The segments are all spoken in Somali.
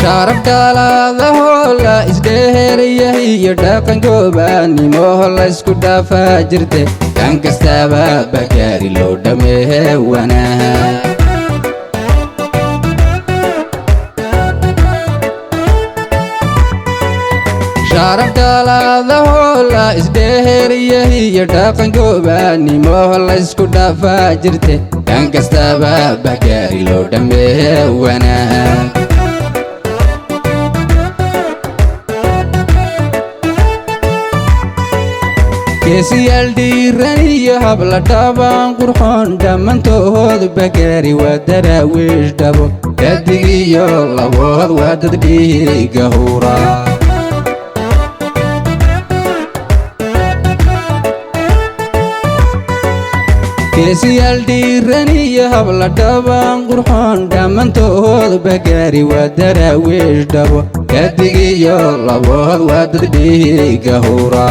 sharaf dhalada hoola isdheeraya iyo dhaqan goobaannimo la isku dhaafaa jirte kan kastaba Bahgari loo dhameeyo wanaag sharaf dhalada hoola isdheeraya iyo dhaqan goobaannimo la isku dhaafaa jirte kan kastaba Bahgari loo dhameeyo wanaag geesiyaal dhiiran iyo habla dhaban qurxoon dhammaantood Bahgari waa daraawiish dhabo dhadig iyo labood waa dad dhiiga hura geesiyaal dhiiran iyo habla dhaban qurxoon dhammaantood Bahgari waa daraawiish dhabo dhadig iyo labood waa dad dhiiga hura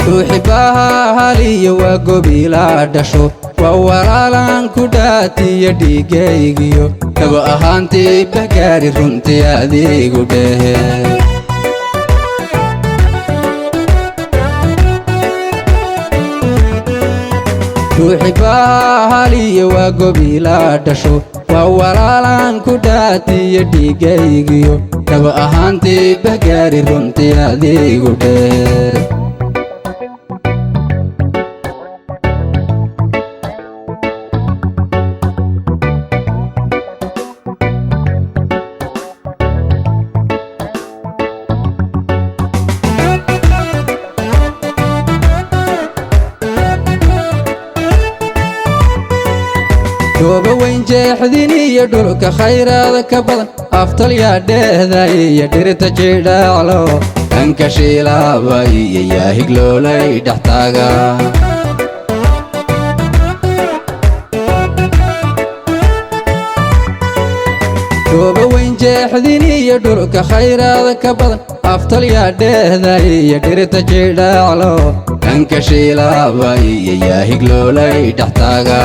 ruuxibaha haliyo waa gobiila dhasho waa walaalan ku dhaatiyo dhiigaygiyo kaba ahaantii Bahgari runtii adigu dhehe ruuxibaha haliyo waa gobiila dhasho waa walaalan ku dhaatiyo dhiigaygiyo kaba ahaantii Bahgari runtii adigu dhehe gooba weyn jeexdin iyo dhulka khayraada ka badan aftal yaa dheehda iyo dhirta jidhaaclo dhanka shiilaaba iyo yaahig loolay dhex taaga gooba weyn jeexdin iyo dhulka khayraada ka badan aftal yaa dheehda iyo dhirta jidhaaclo dhanka shiilaaba iyo yaahig loolay dhex taaga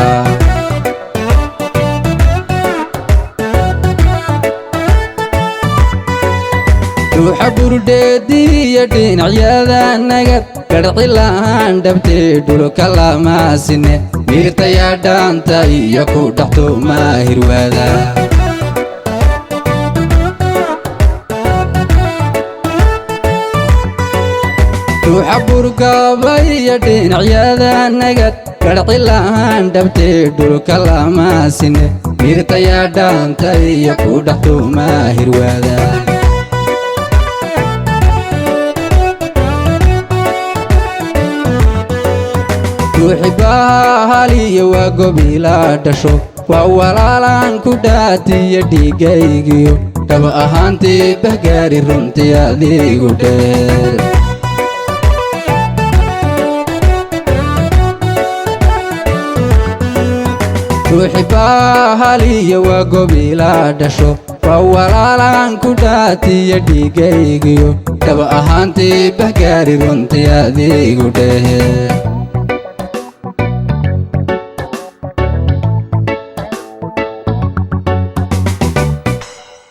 ruuxa burdheediyo dhinacyada nagad garci la'aan dhabtee dhulka lamaasine miirtayaa dhaanta iyo ku dhaxto maahirwaada ruuxa burgaba iyo dhinacyada nagad garci la'aan dhabtee dhulka lamaasine miirtayaa dhaanta iyo ku dhaxto maahirwaada ruuxibaha haliyo waa gobiila dhasho waa walaalan ku dhaatiyo dhiigaygiyo kaba ahaantii Bahgari runtii adigu dheer ruuxibaha haliyo waa gobiila dhasho waa walaalan ku dhaatiyo dhiigaygiyo kaba ahaantii Bahgari runtii adigu dheer